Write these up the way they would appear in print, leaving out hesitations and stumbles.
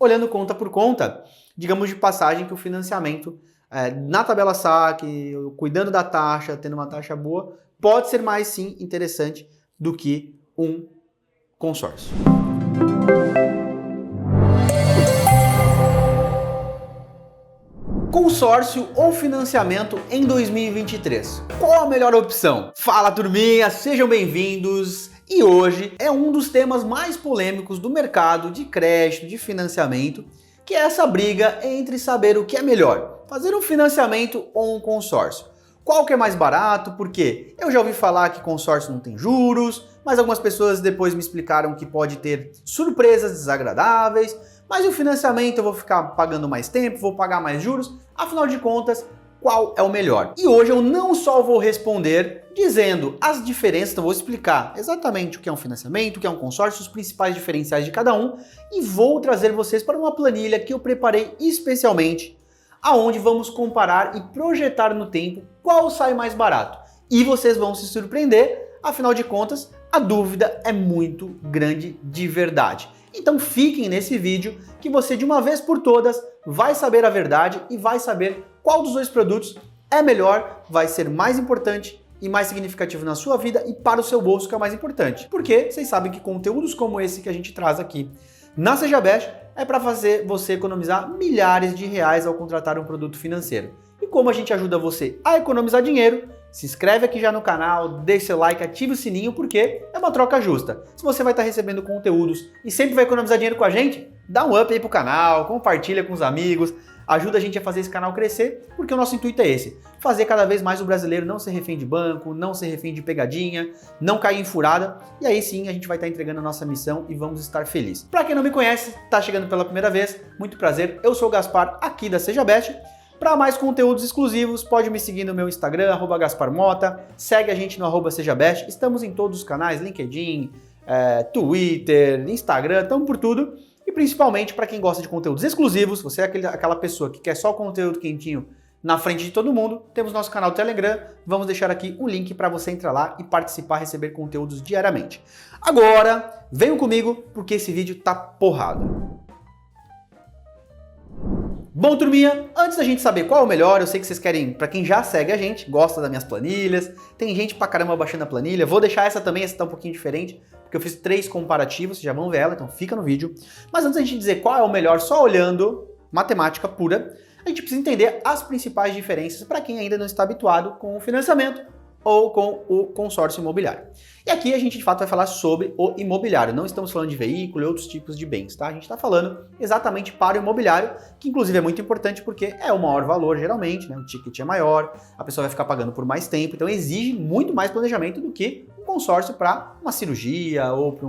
olhando conta por conta, digamos de passagem que o financiamento na tabela saque, cuidando da taxa, tendo uma taxa boa, pode ser mais sim interessante do que um consórcio. Consórcio ou financiamento em 2023? Qual a melhor opção? Fala turminha, sejam bem-vindos! E hoje é um dos temas mais polêmicos do mercado de crédito, de financiamento, que é essa briga entre saber o que é melhor, fazer um financiamento ou um consórcio. Qual que é mais barato? Por quê? Eu já ouvi falar que consórcio não tem juros, mas algumas pessoas depois me explicaram que pode ter surpresas desagradáveis, mas o financiamento eu vou ficar pagando mais tempo, vou pagar mais juros, afinal de contas, qual é o melhor? E hoje eu não só vou responder dizendo as diferenças, então vou explicar exatamente o que é um financiamento, o que é um consórcio, os principais diferenciais de cada um, e vou trazer vocês para uma planilha que eu preparei especialmente, aonde vamos comparar e projetar no tempo qual sai mais barato. E vocês vão se surpreender, afinal de contas, a dúvida é muito grande de verdade. Então fiquem nesse vídeo que você de uma vez por todas vai saber a verdade e vai saber qual dos dois produtos é melhor, vai ser mais importante e mais significativo na sua vida e para o seu bolso, que é o mais importante. Porque vocês sabem que conteúdos como esse que a gente traz aqui na SejaBest é para fazer você economizar milhares de reais ao contratar um produto financeiro. E como a gente ajuda você a economizar dinheiro, se inscreve aqui já no canal, deixa seu like, ativa o sininho, porque é uma troca justa. Se você vai estar recebendo conteúdos e sempre vai economizar dinheiro com a gente, dá um up aí pro canal, compartilha com os amigos, ajuda a gente a fazer esse canal crescer, porque o nosso intuito é esse, fazer cada vez mais o brasileiro não ser refém de banco, não ser refém de pegadinha, não cair em furada, e aí sim a gente vai estar entregando a nossa missão e vamos estar felizes. Para quem não me conhece, tá chegando pela primeira vez, muito prazer, eu sou o Gaspar, aqui da SejaBest. Para mais conteúdos exclusivos, pode me seguir no meu Instagram, @GasparMota, segue a gente no @SejaBest, estamos em todos os canais, LinkedIn, Twitter, Instagram, estamos por tudo. E principalmente para quem gosta de conteúdos exclusivos, você é aquela pessoa que quer só o conteúdo quentinho na frente de todo mundo, temos nosso canal Telegram, vamos deixar aqui um link para você entrar lá e participar, receber conteúdos diariamente. Agora, venham comigo porque esse vídeo tá porrada. Bom, turminha, antes da gente saber qual é o melhor, eu sei que vocês querem, para quem já segue a gente, gosta das minhas planilhas, tem gente pra caramba baixando a planilha, vou deixar essa também, essa tá um pouquinho diferente, porque eu fiz 3 comparativos, vocês já vão ver ela, então fica no vídeo. Mas antes da gente dizer qual é o melhor, só olhando matemática pura, a gente precisa entender as principais diferenças para quem ainda não está habituado com o financiamento ou com o consórcio imobiliário. E aqui a gente de fato vai falar sobre o imobiliário, não estamos falando de veículo e outros tipos de bens, tá? A gente está falando exatamente para o imobiliário, que inclusive é muito importante porque é o maior valor geralmente, né? O ticket é maior, a pessoa vai ficar pagando por mais tempo, então exige muito mais planejamento do que um consórcio para uma cirurgia ou para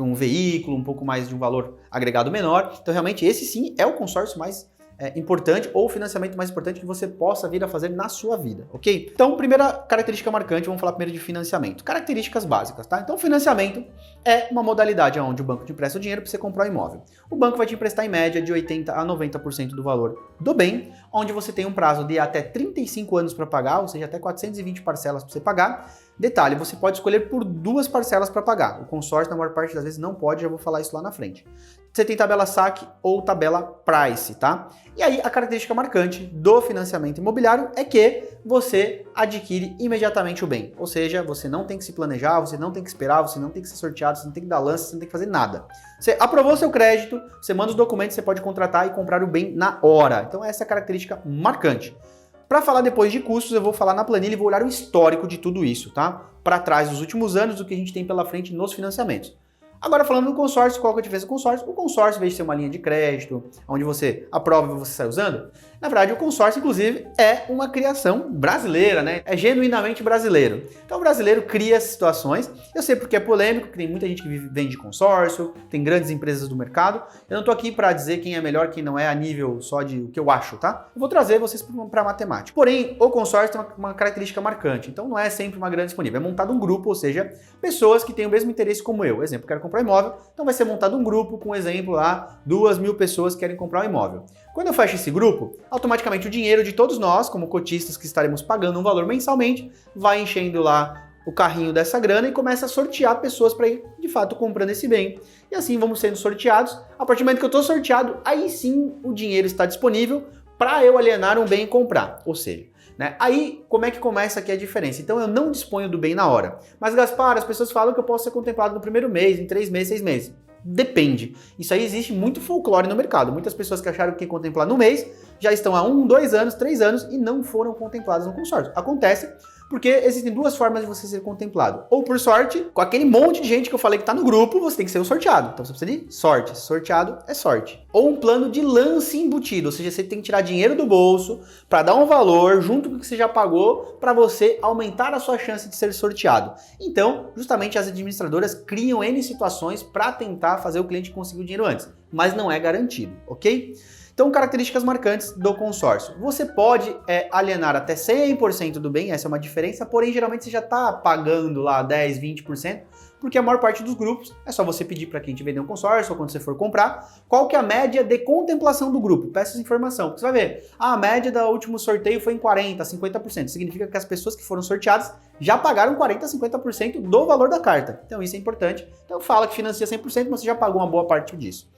um veículo, um pouco mais de um valor agregado menor. Então realmente esse sim é o consórcio mais importante ou o financiamento mais importante que você possa vir a fazer na sua vida, ok? Então, primeira característica marcante, vamos falar primeiro de financiamento. Características básicas, tá? Então, financiamento é uma modalidade onde o banco te empresta o dinheiro para você comprar um imóvel. O banco vai te emprestar em média de 80% a 90% do valor do bem, onde você tem um prazo de até 35 anos para pagar, ou seja, até 420 parcelas para você pagar. Detalhe, você pode escolher por 2 parcelas para pagar. O consórcio, na maior parte das vezes, não pode, já vou falar isso lá na frente. Você tem tabela saque ou tabela price, tá? E aí, a característica marcante do financiamento imobiliário é que você adquire imediatamente o bem. Ou seja, você não tem que se planejar, você não tem que esperar, você não tem que ser sorteado, você não tem que dar lance, você não tem que fazer nada. Você aprovou seu crédito, você manda os documentos, você pode contratar e comprar o bem na hora. Então, essa é a característica marcante. Para falar depois de custos, eu vou falar na planilha e vou olhar o histórico de tudo isso, tá? Para trás dos últimos anos, do que a gente tem pela frente nos financiamentos. Agora falando do consórcio, qual que é a diferença do consórcio? O consórcio, em vez de ser uma linha de crédito, onde você aprova e você sai usando, na verdade o consórcio, inclusive, é uma criação brasileira, né? É genuinamente brasileiro. Então o brasileiro cria situações, eu sei porque é polêmico, que tem muita gente que vende consórcio, tem grandes empresas do mercado, eu não tô aqui para dizer quem é melhor, quem não é, a nível só de o que eu acho, tá? Eu vou trazer vocês para matemática. Porém, o consórcio tem uma característica marcante, então não é sempre uma grana disponível, é montado um grupo, ou seja, pessoas que têm o mesmo interesse como eu. Exemplo, quero comprar imóvel, então vai ser montado um grupo com, exemplo lá, 2.000 pessoas que querem comprar um imóvel. Quando eu fecho esse grupo, automaticamente o dinheiro de todos nós, como cotistas que estaremos pagando um valor mensalmente, vai enchendo lá o carrinho dessa grana e começa a sortear pessoas para ir, de fato, comprando esse bem. E assim vamos sendo sorteados. A partir do momento que eu estou sorteado, aí sim o dinheiro está disponível para eu alienar um bem e comprar. Ou seja, né? Aí, como é que começa aqui a diferença? Então, eu não disponho do bem na hora. Mas, Gaspar, as pessoas falam que eu posso ser contemplado no primeiro mês, em 3 meses, 6 meses. Depende. Isso aí existe muito folclore no mercado. Muitas pessoas que acharam que ia contemplar no mês já estão há 1, 2 anos, 3 anos e não foram contempladas no consórcio. Acontece porque existem duas formas de você ser contemplado. Ou por sorte, com aquele monte de gente que eu falei que tá no grupo, você tem que ser o sorteado. Então você precisa de sorte. Sorteado é sorte. Ou um plano de lance embutido, ou seja, você tem que tirar dinheiro do bolso para dar um valor junto com o que você já pagou para você aumentar a sua chance de ser sorteado. Então, justamente as administradoras criam N situações para tentar fazer o cliente conseguir o dinheiro antes, mas não é garantido, ok? Então, características marcantes do consórcio. Você pode alienar até 100% do bem, essa é uma diferença, porém, geralmente você já está pagando lá 10, 20%, porque a maior parte dos grupos é só você pedir para quem te vender um consórcio ou quando você for comprar, qual que é a média de contemplação do grupo. Peça essa informação, você vai ver, a média do último sorteio foi em 40%, 50%. Significa que as pessoas que foram sorteadas já pagaram 40%, 50% do valor da carta. Então, isso é importante. Então, fala que financia 100%, mas você já pagou uma boa parte disso.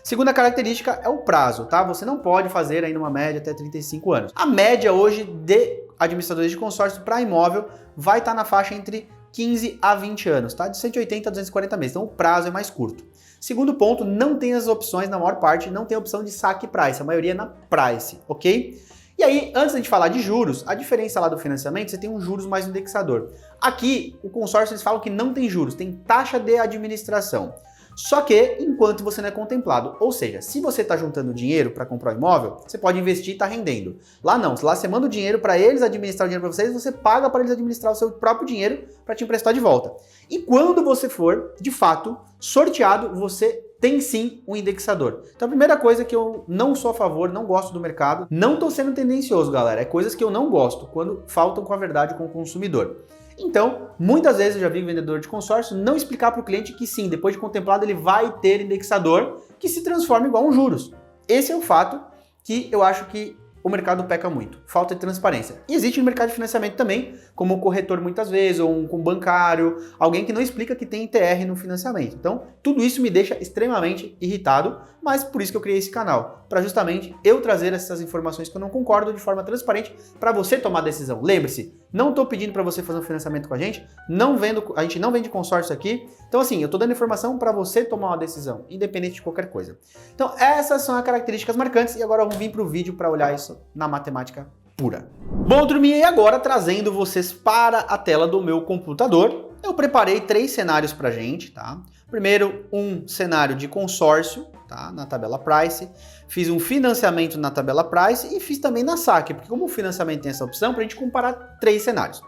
Segunda característica é o prazo, tá? Você não pode fazer aí numa média até 35 anos. A média hoje de administradores de consórcio para imóvel vai estar na faixa entre 15 a 20 anos, tá? De 180 a 240 meses, então o prazo é mais curto. Segundo ponto, não tem as opções, na maior parte, não tem a opção de saque price, a maioria é na price, ok? E aí, antes de a gente falar de juros, a diferença lá do financiamento, você tem um juros mais indexador. Aqui, o consórcio, eles falam que não tem juros, tem taxa de administração. Só que enquanto você não é contemplado, ou seja, se você está juntando dinheiro para comprar um imóvel, você pode investir e está rendendo. Lá não, lá você manda o dinheiro para eles administrar o dinheiro para vocês, você paga para eles administrar o seu próprio dinheiro para te emprestar de volta. E quando você for, de fato, sorteado, você tem sim um indexador. Então a primeira coisa que eu não sou a favor, não gosto do mercado, não estou sendo tendencioso, galera, é coisas que eu não gosto, quando faltam com a verdade com o consumidor. Então, muitas vezes eu já vi vendedor de consórcio não explicar para o cliente que sim, depois de contemplado ele vai ter indexador que se transforma igual um juros. Esse é o fato que eu acho que o mercado peca muito, falta de transparência. E existe no mercado de financiamento também, como um corretor muitas vezes, ou um bancário, alguém que não explica que tem ITR no financiamento. Então, tudo isso me deixa extremamente irritado, mas por isso que eu criei esse canal, para justamente eu trazer essas informações que eu não concordo de forma transparente para você tomar decisão. Lembre-se, não estou pedindo para você fazer um financiamento com a gente não vende consórcio aqui. Então assim, eu estou dando informação para você tomar uma decisão, independente de qualquer coisa. Então essas são as características marcantes e agora vamos vir para o vídeo para olhar isso na matemática pura. Bom, turminha, e agora trazendo vocês para a tela do meu computador, eu preparei 3 cenários para a gente, tá? Primeiro, um cenário de consórcio, tá? Na tabela Price. Fiz um financiamento na tabela Price e fiz também na saque, porque como o financiamento tem essa opção, para a gente comparar 3 cenários.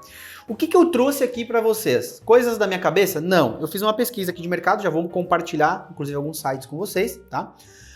O que eu trouxe aqui para vocês? Coisas da minha cabeça? Não. Eu fiz uma pesquisa aqui de mercado, já vou compartilhar, inclusive, alguns sites com vocês, tá?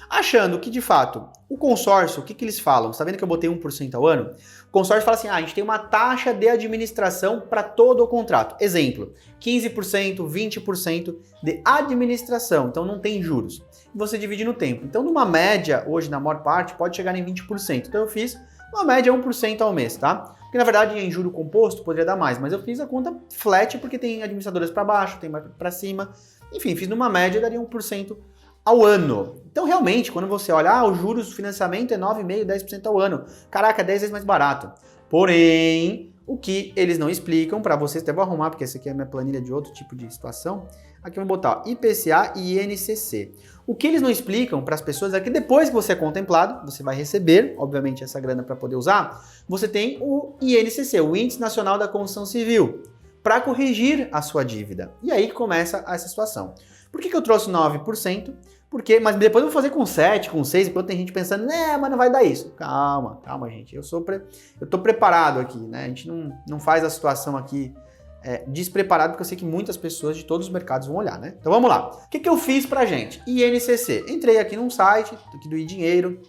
Achando que, de fato, o consórcio, o que eles falam? Você tá vendo que eu botei 1% ao ano? O consórcio fala assim, a gente tem uma taxa de administração para todo o contrato. Exemplo, 15%, 20% de administração, então não tem juros. Você divide no tempo. Então, numa média, hoje, na maior parte, pode chegar em 20%. Então, eu fiz uma média 1% ao mês, tá? Porque, na verdade, em juro composto, poderia dar mais, mas eu fiz a conta flat porque tem administradoras para baixo, tem mais para cima. Enfim, fiz numa média, daria 1% ao ano. Então, realmente, quando você olha, os juros do financiamento é 9,5%, 10% ao ano. Caraca, 10 vezes mais barato. Porém, o que eles não explicam para vocês, até vou arrumar, porque essa aqui é a minha planilha de outro tipo de situação. Aqui eu vou botar ó, IPCA e INCC. O que eles não explicam para as pessoas é que depois que você é contemplado, você vai receber, obviamente, essa grana para poder usar, você tem o INCC, o Índice Nacional da Construção Civil, para corrigir a sua dívida. E aí começa essa situação. Por que eu trouxe 9%? Mas depois eu vou fazer com 7, com 6, enquanto tem gente pensando, né, mas não vai dar isso. Calma, gente, eu tô preparado aqui, né? A gente não faz a situação aqui despreparado, porque eu sei que muitas pessoas de todos os mercados vão olhar, né? Então vamos lá. O que eu fiz pra gente? INCC. Entrei aqui num site, aqui do iDinheiro,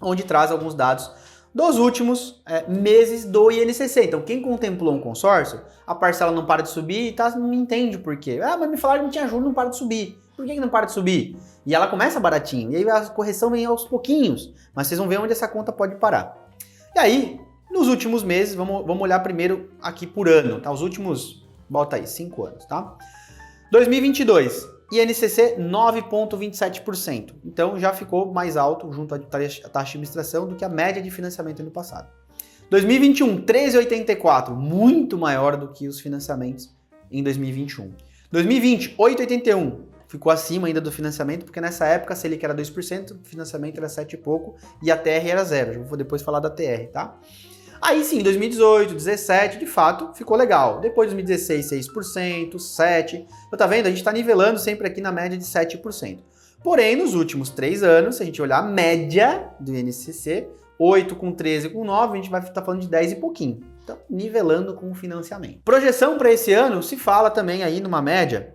onde traz alguns dados dos últimos meses do INCC. Então, quem contemplou um consórcio, a parcela não para de subir e não entende por quê. Ah, mas me falaram que não tinha juros, não para de subir. Por que não para de subir? E ela começa baratinho, e aí a correção vem aos pouquinhos, mas vocês vão ver onde essa conta pode parar. E aí, nos últimos meses, vamos olhar primeiro aqui por ano, tá? Os últimos Bota aí, 5 anos, tá? 2022, INCC 9,27%. Então já ficou mais alto junto à taxa de administração do que a média de financiamento ano passado. 2021, 13,84%, muito maior do que os financiamentos em 2021. 2020, 8,81%, ficou acima ainda do financiamento, porque nessa época a Selic era 2%, o financiamento era 7 e pouco e a TR era 0. Já vou depois falar da TR, tá? Aí sim, 2018, 17, de fato, ficou legal. Depois de 2016, 6%, 7%. Então tá vendo? A gente está nivelando sempre aqui na média de 7%. Porém, nos últimos 3 anos, se a gente olhar a média do INCC, 8 com 13 com 9, a gente vai estar falando de 10 e pouquinho. Então, nivelando com o financiamento. Projeção para esse ano se fala também aí numa média,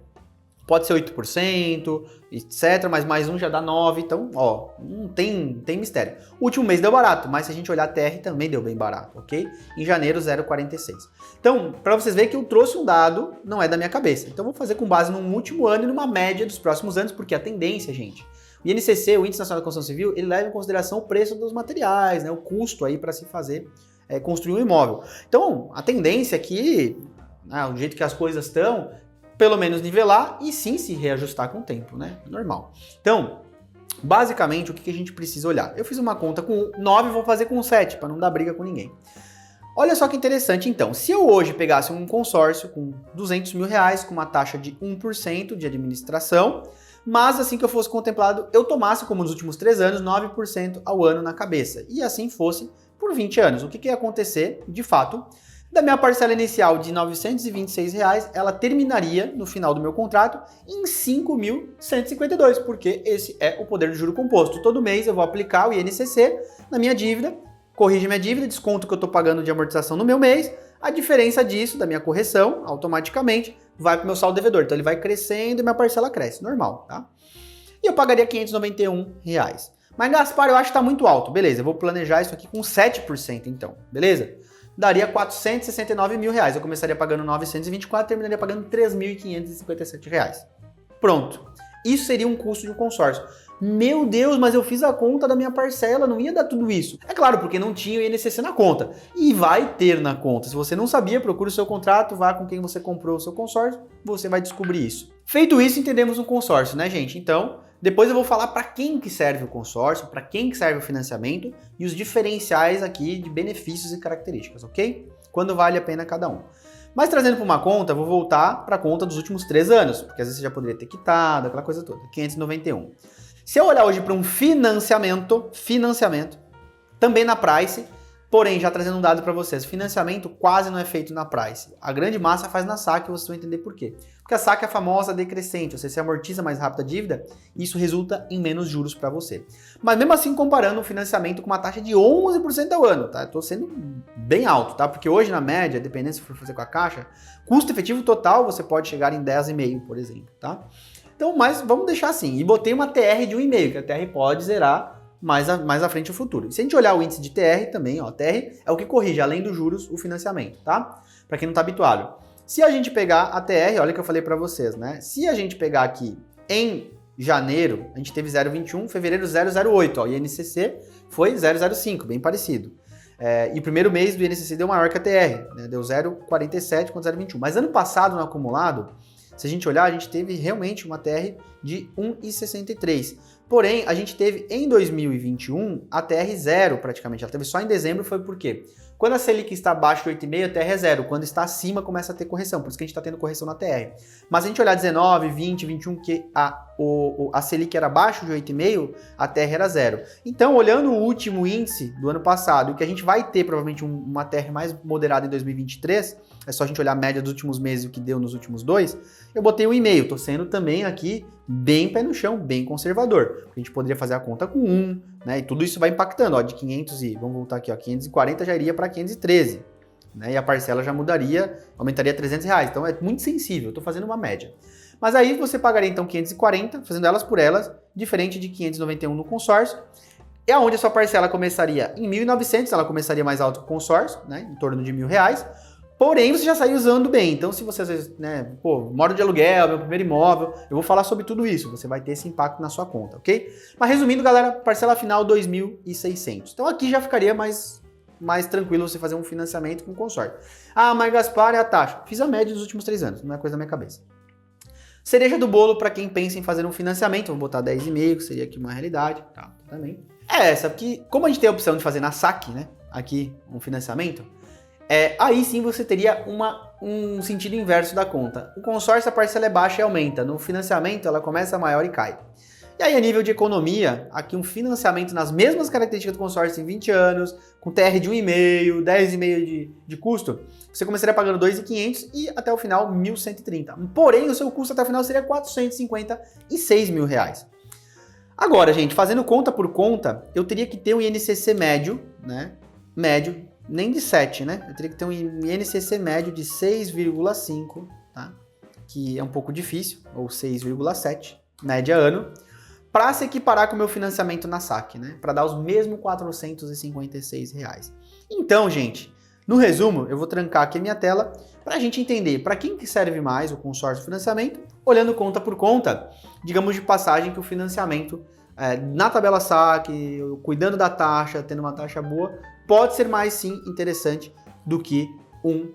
pode ser 8%, etc, mas mais um já dá 9%, então, ó, não tem mistério. O último mês deu barato, mas se a gente olhar a TR também deu bem barato, ok? Em janeiro, 0,46. Então, para vocês verem que eu trouxe um dado, não é da minha cabeça. Então, vou fazer com base num último ano e numa média dos próximos anos, porque a tendência, gente, o INCC, o Índice Nacional da Construção Civil, ele leva em consideração o preço dos materiais, né, o custo aí para se fazer, construir um imóvel. Então, a tendência é que, do jeito que as coisas estão, pelo menos nivelar e sim se reajustar com o tempo, né? Normal. Então, basicamente, o que a gente precisa olhar? Eu fiz uma conta com 9, vou fazer com 7, para não dar briga com ninguém. Olha só que interessante, então. Se eu hoje pegasse um consórcio com 200 mil reais, com uma taxa de 1% de administração, mas assim que eu fosse contemplado, eu tomasse, como nos últimos 3 anos, 9% ao ano na cabeça. E assim fosse por 20 anos. O que ia acontecer, de fato? Da minha parcela inicial de R$ 926, ela terminaria no final do meu contrato em R$ 5.152, porque esse é o poder do juro composto. Todo mês eu vou aplicar o INCC na minha dívida, corrige minha dívida, desconto o que eu estou pagando de amortização no meu mês, a diferença disso, da minha correção, automaticamente, vai para o meu saldo devedor. Então ele vai crescendo e minha parcela cresce, normal, tá? E eu pagaria R$ 591. Mas Gaspar, eu acho que está muito alto. Beleza, eu vou planejar isso aqui com 7% então, beleza? Daria R$ 469 mil. Eu começaria pagando 924, terminaria pagando R$ 3.557. Pronto. Isso seria um custo de um consórcio. Meu Deus, mas eu fiz a conta da minha parcela, não ia dar tudo isso. É claro, porque não tinha o INCC na conta. E vai ter na conta. Se você não sabia, procure o seu contrato, vá com quem você comprou o seu consórcio, você vai descobrir isso. Feito isso, entendemos um consórcio, né, gente? Então, depois eu vou falar para quem que serve o consórcio, para quem que serve o financiamento e os diferenciais aqui de benefícios e características, ok? Quando vale a pena cada um. Mas trazendo para uma conta, vou voltar para a conta dos últimos 3 anos, porque às vezes você já poderia ter quitado, aquela coisa toda, 591. Se eu olhar hoje para um financiamento, também na Price, porém, já trazendo um dado para vocês, financiamento quase não é feito na Price. A grande massa faz na SAC, vocês vão entender por quê. Porque a SAC é a famosa decrescente, você amortiza mais rápido a dívida, e isso resulta em menos juros para você. Mas mesmo assim, comparando um financiamento com uma taxa de 11% ao ano, tá? Eu tô sendo bem alto, tá? Porque hoje, na média, dependendo se for fazer com a Caixa, custo efetivo total você pode chegar em 10,5%, por exemplo, tá? Então, mas vamos deixar assim. E botei uma TR de 1,5%, que a TR pode zerar mais à frente no futuro. E se a gente olhar o índice de TR também, ó, TR é o que corrige, além dos juros, o financiamento, tá? Para quem não tá habituado. Se a gente pegar a TR, olha o que eu falei para vocês, né? Se a gente pegar aqui em janeiro, a gente teve 0,21, fevereiro 0,08, ó, e INCC foi 0,05, bem parecido. E o primeiro mês do INCC deu maior que a TR, né? Deu 0,47 contra 0,21. Mas ano passado, no acumulado, se a gente olhar, a gente teve realmente uma TR de 1,63. Porém, a gente teve em 2021 a TR 0 praticamente. Ela teve só em dezembro, foi por quê? Quando a Selic está abaixo de 8,5, a TR é 0. Quando está acima, começa a ter correção. Por isso que a gente está tendo correção na TR. Mas se a gente olhar 19, 20, 21, que a Selic era abaixo de 8,5, a TR era 0. Então, olhando o último índice do ano passado, o que a gente vai ter provavelmente uma TR mais moderada em 2023, é só a gente olhar a média dos últimos meses e o que deu nos últimos 2, eu botei 1,5. Estou sendo também aqui bem pé no chão, bem conservador. A gente poderia fazer a conta com 1, né? E tudo isso vai impactando, ó, de 500 e, vamos voltar aqui, ó, 540 já iria para 513, né? E a parcela já mudaria, aumentaria R$300. Então é muito sensível, estou fazendo uma média. Mas aí você pagaria então 540, fazendo elas por elas, diferente de 591 no consórcio. É onde a sua parcela começaria em 1.900, ela começaria mais alto que o consórcio, né? Em torno de R$1.000. Porém, você já saiu usando bem. Então, se você às vezes, né, moro de aluguel, meu primeiro imóvel, eu vou falar sobre tudo isso. Você vai ter esse impacto na sua conta, ok? Mas resumindo, galera, parcela final R$2.600. Então, aqui já ficaria mais mais tranquilo você fazer um financiamento com consórcio. Ah, mas Gaspar, é a taxa. Fiz a média dos últimos 3 anos, não é coisa da minha cabeça. Cereja do bolo para quem pensa em fazer um financiamento, vou botar 10,5, que seria aqui uma realidade, tá, também. É essa, porque como a gente tem a opção de fazer na saque, né, aqui um financiamento, aí sim você teria um sentido inverso da conta. O consórcio, a parcela é baixa e aumenta, no financiamento ela começa maior e cai. E aí, a nível de economia, aqui um financiamento nas mesmas características do consórcio em 20 anos, com TR de 1,5, 10,5 de custo, você começaria pagando 2.500 e até o final 1.130. Porém, o seu custo até o final seria 456 mil reais. Agora, gente, fazendo conta por conta, eu teria que ter um INCC médio, né? Médio, nem de 7, né? Eu teria que ter um INCC médio de 6,5, tá? Que é um pouco difícil, ou 6,7, média ano, para se equiparar com o meu financiamento na saque, né? Para dar os mesmos 456 reais. Então, gente, no resumo, eu vou trancar aqui a minha tela para a gente entender para quem que serve mais o consórcio financiamento, olhando conta por conta, digamos de passagem que o financiamento na tabela saque, cuidando da taxa, tendo uma taxa boa, pode ser mais sim interessante do que um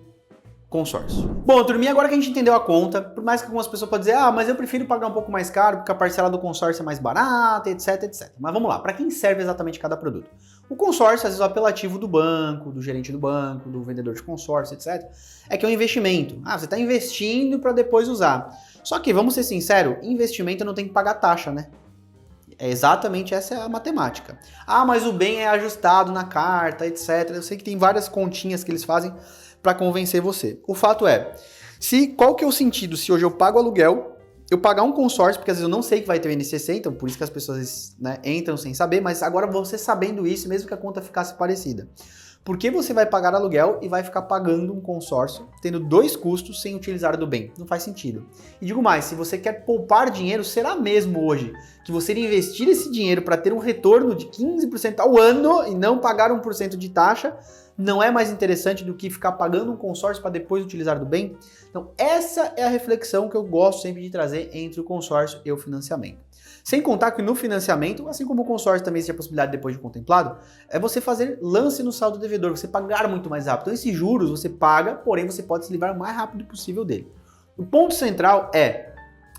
consórcio. Bom, turminha, agora que a gente entendeu a conta, por mais que algumas pessoas podem dizer, mas eu prefiro pagar um pouco mais caro porque a parcela do consórcio é mais barata, etc, etc. Mas vamos lá, para quem serve exatamente cada produto? O consórcio, às vezes o apelativo do banco, do gerente do banco, do vendedor de consórcio, etc, é que é um investimento. Você está investindo para depois usar. Só que, vamos ser sinceros, investimento não tem que pagar taxa, né? Exatamente essa é a matemática. Mas o bem é ajustado na carta, etc. Eu sei que tem várias continhas que eles fazem para convencer você. O fato é, qual que é o sentido se hoje eu pago aluguel, eu pagar um consórcio, porque às vezes eu não sei que vai ter o INCC, então por isso que as pessoas, né, entram sem saber, mas agora você sabendo isso, mesmo que a conta ficasse parecida. Por que você vai pagar aluguel e vai ficar pagando um consórcio, tendo 2 custos sem utilizar do bem? Não faz sentido. E digo mais, se você quer poupar dinheiro, será mesmo hoje que você investir esse dinheiro para ter um retorno de 15% ao ano e não pagar 1% de taxa, não é mais interessante do que ficar pagando um consórcio para depois utilizar do bem? Então, essa é a reflexão que eu gosto sempre de trazer entre o consórcio e o financiamento. Sem contar que no financiamento, assim como o consórcio também existe a possibilidade depois de contemplado, é você fazer lance no saldo devedor, você pagar muito mais rápido. Então, esses juros você paga, porém você pode se livrar o mais rápido possível dele. O ponto central é,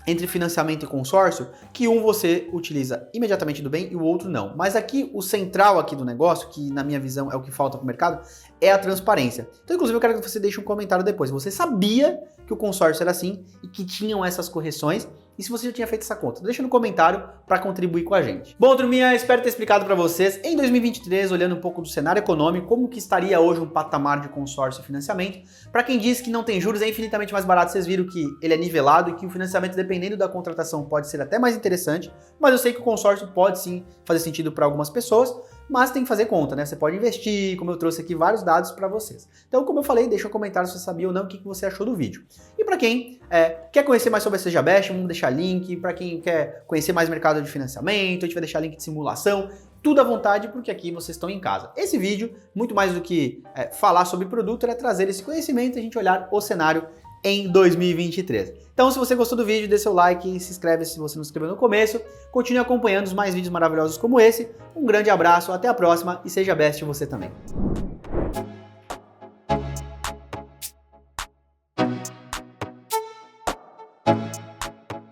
entre financiamento e consórcio, que um você utiliza imediatamente do bem e o outro não. Mas aqui, o central aqui do negócio, que na minha visão é o que falta para o mercado, é a transparência. Então, inclusive, eu quero que você deixe um comentário depois. Você sabia que o consórcio era assim e que tinham essas correções? E se você já tinha feito essa conta? Deixa no comentário para contribuir com a gente. Bom, turminha, espero ter explicado para vocês, em 2023, olhando um pouco do cenário econômico, como que estaria hoje um patamar de consórcio e financiamento. Para quem diz que não tem juros, é infinitamente mais barato, vocês viram que ele é nivelado e que o financiamento, dependendo da contratação, pode ser até mais interessante, mas eu sei que o consórcio pode sim fazer sentido para algumas pessoas, mas tem que fazer conta, né? Você pode investir, como eu trouxe aqui vários dados para vocês. Então, como eu falei, deixa um comentário se você sabia ou não o que você achou do vídeo. E para quem quer conhecer mais sobre a Seja Best, vamos deixar link. Para quem quer conhecer mais mercado de financiamento, a gente vai deixar link de simulação. Tudo à vontade, porque aqui vocês estão em casa. Esse vídeo, muito mais do que falar sobre produto, era trazer esse conhecimento e a gente olhar o cenário em 2023. Então, se você gostou do vídeo, dê seu like, se inscreve se você não se inscreveu no começo, continue acompanhando os mais vídeos maravilhosos como esse. Um grande abraço, até a próxima e seja best você também.